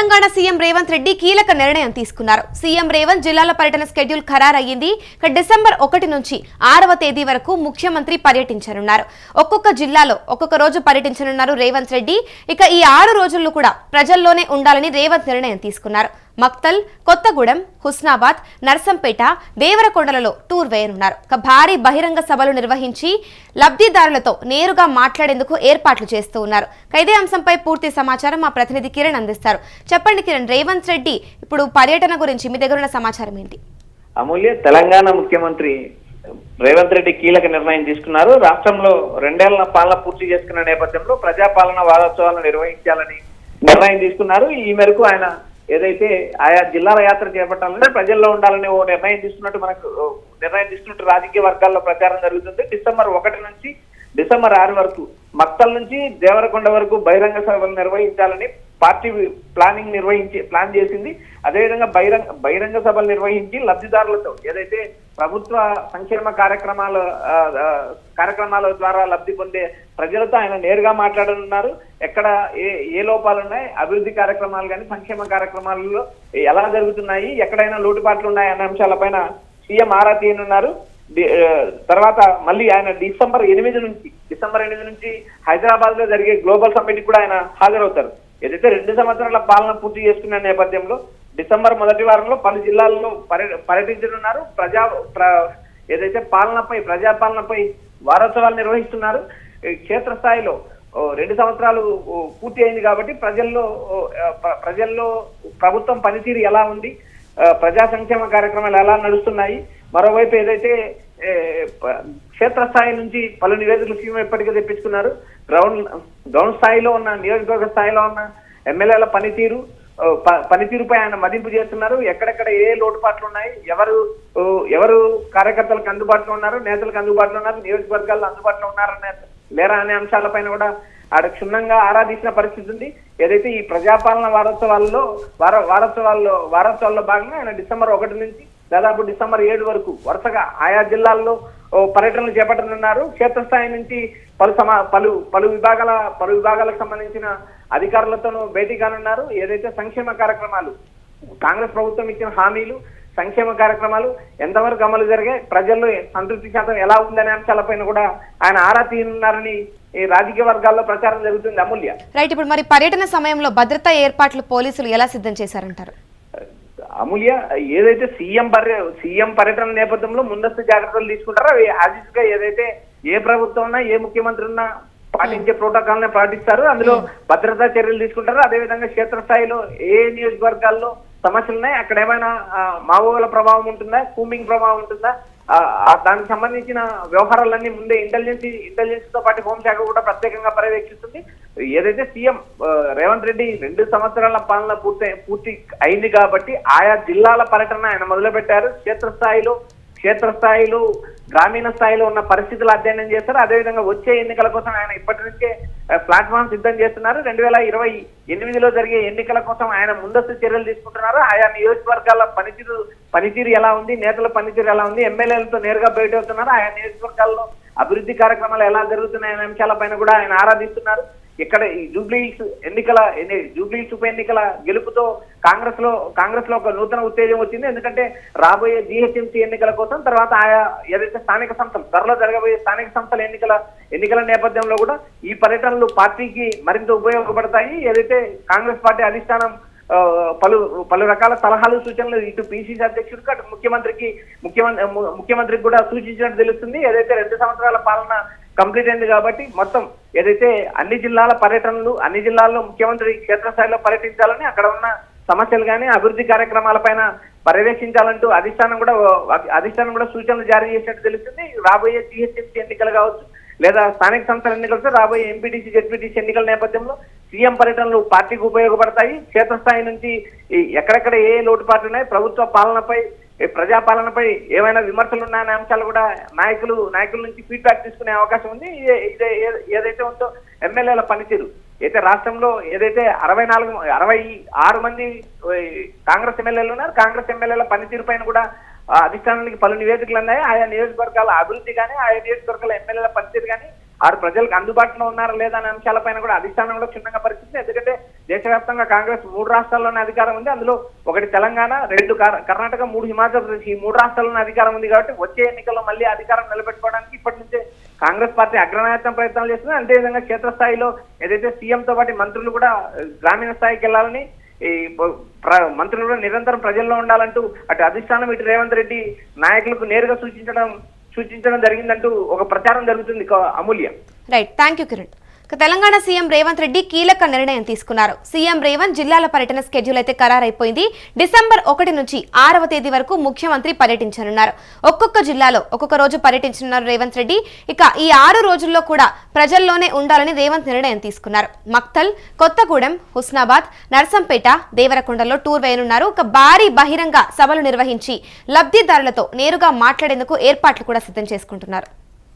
Telangana CM Revanth Reddy కీలక నిర్ణయం తీసుకున్నారు. సీఎం రేవంత్ జిల్లాల పర్యటన షెడ్యూల్ ఖరారయ్యింది. డిసెంబర్ 1 నుంచి 6వ తేదీ వరకు ముఖ్యమంత్రి పర్యటించనున్నారు. ఒక్కొక్క జిల్లాలో ఒక్కొక్క రోజు పర్యటించనున్నారు రేవంత్ రెడ్డి. ఇక ఈ 6 రోజుల్లో కూడా ప్రజల్లోనే ఉండాలని రేవంత్ నిర్ణయం తీసుకున్నారు. మక్తల్, కొత్తగూడెం, హుస్నాబాద్, నర్సంపేట, దేవరకొండలలో టూర్ వేయనున్నారు. భారీ బహిరంగ సభలు నిర్వహించి లబ్ధిదారులతో నేరుగా మాట్లాడేందుకు ఏర్పాట్లు చేస్తూ ఉన్నారు. ఇదే అంశంపై పూర్తి సమాచారం మా ప్రతినిధి కిరణ్ అందిస్తారు. చెప్పండి కిరణ్, రేవంత్ రెడ్డి ఇప్పుడు పర్యటన గురించి మీ దగ్గర ఉన్న సమాచారం ఏంటి? అమూల్య, తెలంగాణ ముఖ్యమంత్రి రేవంత్ రెడ్డి కీలక నిర్ణయం తీసుకున్నారు. రాష్ట్రంలో 2 ఏళ్ల పాలన పూర్తి చేసుకున్న నేపథ్యంలో ప్రజాపాలన వారోత్సవాలను నిర్వహించాలని నిర్ణయం తీసుకున్నారు. ఈ మేరకు ఆయన ఏదైతే ఆయా జిల్లాల యాత్ర చేపట్టాలంటే ప్రజల్లో ఉండాలని ఓ నిర్ణయం తీసుకున్నట్టు రాజకీయ వర్గాల్లో ప్రచారం జరుగుతుంది. డిసెంబర్ 1 నుంచి డిసెంబర్ 6 వరకు మక్తల్ నుంచి దేవరకొండ వరకు బహిరంగ సభలు నిర్వహించాలని పార్టీ ప్లాన్ చేసింది. అదేవిధంగా బహిరంగ సభలు నిర్వహించి లబ్ధిదారులతో ఏదైతే ప్రభుత్వ సంక్షేమ కార్యక్రమాల ద్వారా లబ్ధి పొందే ప్రజలతో ఆయన నేరుగా మాట్లాడనున్నారు. ఎక్కడ ఏ లోపాలు ఉన్నాయి, అభివృద్ధి కార్యక్రమాలు కానీ సంక్షేమ కార్యక్రమాలలో ఎలా జరుగుతున్నాయి, ఎక్కడైనా లోటుపాట్లు ఉన్నాయి అనే అంశాలపైన సీఎం ఆరా తీయనున్నారు. తర్వాత మళ్ళీ ఆయన డిసెంబర్ 8 నుంచి హైదరాబాద్ లో జరిగే గ్లోబల్ సమ్మిట్ కూడా ఆయన హాజరవుతారు. ఏదైతే 2 సంవత్సరాల పాలన పూర్తి చేసుకున్న నేపథ్యంలో డిసెంబర్ మొదటి వారంలో పలు జిల్లాల్లో పర్యటించనున్నారు. ఏదైతే ప్రజాపాలనపై వారోత్సవాలు నిర్వహిస్తున్నారు. క్షేత్రస్థాయిలో 2 సంవత్సరాలు పూర్తి అయింది కాబట్టి ప్రజల్లో ప్రభుత్వం పనితీరు ఎలా ఉంది, ప్రజా సంక్షేమ కార్యక్రమాలు ఎలా నడుస్తున్నాయి, మరోవైపు ఏదైతే క్షేత్రస్థాయి నుంచి పలు నివేదికలు సీఎం ఇప్పటికే తెప్పించుకున్నారు. గ్రౌండ్ స్థాయిలో ఉన్న నియోజకవర్గ స్థాయిలో ఉన్న ఎమ్మెల్యేల పనితీరుపై ఆయన మదింపు చేస్తున్నారు. ఎక్కడెక్కడ ఏ లోటుపాట్లు ఉన్నాయి, ఎవరు కార్యకర్తలకు అందుబాటులో ఉన్నారు, నేతలకు అందుబాటులో ఉన్నారు, నియోజకవర్గాల్లో అందుబాటులో ఉన్నారనే లేరా అనే అంశాలపైన కూడా ఆడ క్షుణ్ణంగా ఆరాధించిన పరిస్థితి ఉంది. ఏదైతే ఈ ప్రజాపాలన వారోత్సవాల్లో భాగంగా ఆయన డిసెంబర్ 1 నుంచి దాదాపు డిసెంబర్ 7 వరకు వరుసగా ఆయా జిల్లాల్లో పర్యటనలు చేపట్టనున్నారు. క్షేత్రస్థాయి నుంచి పలు విభాగాలకు సంబంధించిన అధికారులతోనూ భేటీ కానున్నారు. ఏదైతే సంక్షేమ కార్యక్రమాలు, కాంగ్రెస్ ప్రభుత్వం ఇచ్చిన హామీలు, సంక్షేమ కార్యక్రమాలు ఎంతవరకు అమలు జరిగాయి, ప్రజల్లో సంతృప్తి శాతం ఎలా ఉందనే అంశాలపైన కూడా ఆయన ఆరా తీయనున్నారని ఈ రాజకీయ వర్గాల్లో ప్రచారం జరుగుతుంది. అమూల్య, రైట్. ఇప్పుడు మరి పర్యటన సమయంలో భద్రతా ఏర్పాట్లు పోలీసులు ఎలా సిద్ధం చేశారంటారు? అమూల్య, ఏదైతే సీఎం పర్యటన నేపథ్యంలో ముందస్తు జాగ్రత్తలు తీసుకుంటారో అవి యాజిస్గా ఏదైతే ఏ ప్రభుత్వం ఉన్నా ఏ ముఖ్యమంత్రి ఉన్నా పాటించే ప్రోటోకాల్ నే పాటిస్తారు. అందులో భద్రతా చర్యలు తీసుకుంటారు. అదేవిధంగా క్షేత్రస్థాయిలో ఏ నియోజకవర్గాల్లో సమస్యలు ఉన్నాయి, అక్కడ ఏమైనా మావోల ప్రభావం ఉంటుందా, కూంబింగ్ ప్రభావం ఉంటుందా, దానికి సంబంధించిన వ్యవహారాలన్నీ ముందే ఇంటెలిజెన్స్ తో పాటు హోంశాఖ కూడా ప్రత్యేకంగా పర్యవేక్షిస్తుంది. ఏదైతే సీఎం రేవంత్ రెడ్డి 2 సంవత్సరాల పాలన పూర్తి అయింది కాబట్టి ఆయా జిల్లాల పర్యటన ఆయన మొదలుపెట్టారు. క్షేత్రస్థాయిలో గ్రామీణ స్థాయిలో ఉన్న పరిస్థితులు అధ్యయనం చేస్తారు. అదేవిధంగా వచ్చే ఎన్నికల కోసం ఆయన ఇప్పటి నుంచే ప్లాట్ఫామ్ సిద్ధం చేస్తున్నారు. 2028లో జరిగే ఎన్నికల కోసం ఆయన ముందస్తు చర్యలు తీసుకుంటున్నారు. ఆయా నియోజకవర్గాల పనితీరు ఎలా ఉంది, నేతల పనితీరు ఎలా ఉంది, ఎమ్మెల్యేలతో నేరుగా భేటీ అవుతున్నారు. ఆయా నియోజకవర్గాల్లో అభివృద్ధి కార్యక్రమాలు ఎలా జరుగుతున్నాయనే అంశాలపైన కూడా ఆయన ఆరాధిస్తున్నారు. ఇక్కడ ఈ జూబ్లీహిల్స్ ఉప ఎన్నికల గెలుపుతో కాంగ్రెస్ లో ఒక నూతన ఉత్తేజం వచ్చింది. ఎందుకంటే రాబోయే జీహెచ్ఎంసీ ఎన్నికల కోసం, తర్వాత ఆయా ఏదైతే స్థానిక సంస్థలు త్వరలో జరగబోయే స్థానిక సంస్థల ఎన్నికల నేపథ్యంలో కూడా ఈ పర్యటనలు పార్టీకి మరింత ఉపయోగపడతాయి. ఏదైతే కాంగ్రెస్ పార్టీ అధిష్టానం పలు రకాల సలహాలు, సూచనలు ఇటు పిసిసి అధ్యక్షుడికి అటు ముఖ్యమంత్రికి కూడా సూచించినట్టు తెలుస్తుంది. ఏదైతే 2 సంవత్సరాల పాలన కంప్లీట్ అయింది కాబట్టి మొత్తం ఏదైతే అన్ని జిల్లాల్లో ముఖ్యమంత్రి క్షేత్రస్థాయిలో పర్యటించాలని, అక్కడ ఉన్న సమస్యలు కానీ అభివృద్ధి కార్యక్రమాలపైన పర్యవేక్షించాలంటూ అధిష్టానం కూడా సూచనలు జారీ చేసినట్టు తెలుస్తుంది. రాబోయే జీహెచ్ఎంసీ ఎన్నికలు కావచ్చు, లేదా స్థానిక సంస్థల ఎన్నికలతో రాబోయే ఎంపీటీసీ, జెడ్పీటీసీ ఎన్నికల నేపథ్యంలో సీఎం పర్యటనలు పార్టీకి ఉపయోగపడతాయి. క్షేత్రస్థాయి నుంచి ఎక్కడెక్కడ ఏ లోటుపాట్లు ఉన్నాయి, ప్రభుత్వ పాలనపై, ప్రజాపాలనపై ఏమైనా విమర్శలు ఉన్నాయనే అంశాలు కూడా నాయకుల నుంచి ఫీడ్బ్యాక్ తీసుకునే అవకాశం ఉంది. ఏదైతే ఉందో ఎమ్మెల్యేల పనితీరు, అయితే రాష్ట్రంలో ఏదైతే 66 మంది కాంగ్రెస్ ఎమ్మెల్యేలు ఉన్నారు, కాంగ్రెస్ ఎమ్మెల్యేల పనితీరు పైన కూడా అధిష్టానానికి పలు నివేదికలు ఉన్నాయి. ఆయా నియోజకవర్గాల అభివృద్ధి కానీ, ఆయా నియోజకవర్గాల ఎమ్మెల్యేల పనితీరు కానీ ఆరు ప్రజలకు అందుబాటులో ఉన్నారా లేదా అనే అంశాలపైన కూడా అధిష్టానం కూడా క్షుణ్ణంగా పరిస్థితి. ఎందుకంటే దేశవ్యాప్తంగా కాంగ్రెస్ 3 రాష్ట్రాల్లోనే అధికారం ఉంది. అందులో ఒకటి తెలంగాణ, 2 కర్ణాటక, 3 హిమాచల్ ప్రదేశ్. ఈ 3 రాష్ట్రాల్లోనే అధికారం ఉంది కాబట్టి వచ్చే ఎన్నికల్లో మళ్ళీ అధికారం నిలబెట్టుకోవడానికి ఇప్పటి నుంచే కాంగ్రెస్ పార్టీ అగ్రనాయకత్వం ప్రయత్నాలు చేస్తుంది. అదేవిధంగా క్షేత్రస్థాయిలో ఏదైతే సీఎంతో పాటు మంత్రులు కూడా గ్రామీణ స్థాయికి వెళ్ళాలని, ఈ మంత్రులు కూడా నిరంతరం ప్రజల్లో ఉండాలంటూ అటు అధిష్టానం ఇటు రేవంత్ రెడ్డి నాయకులకు నేరుగా సూచించడం జరిగిందంటూ ఒక ప్రచారం జరుగుతుంది. Amulya. Right, thank you Kiran. Telangana CM Revanth Reddy కీలక నిర్ణయం తీసుకున్నారు. సీఎం రేవంత్ జిల్లాల పర్యటన స్కెడ్యూల్ అయితే ఖరారైపోయింది. డిసెంబర్ 1 నుంచి 6వ తేదీ వరకు ముఖ్యమంత్రి పర్యటించనున్నారు. ఒక్కొక్క జిల్లాలో ఒక్కొక్క రోజు పర్యటించనున్నారు రేవంత్ రెడ్డి. ఇక ఈ 6 రోజుల్లో కూడా ప్రజల్లోనే ఉండాలని రేవంత్ నిర్ణయం తీసుకున్నారు. మక్తల్, కొత్తగూడెం, హుస్నాబాద్, నర్సంపేట, దేవరకొండలో టూర్ వేయనున్నారు. ఒక భారీ బహిరంగ సభలు నిర్వహించి లబ్ధిదారులతో నేరుగా మాట్లాడేందుకు ఏర్పాట్లు కూడా సిద్ధం చేసుకుంటున్నారు.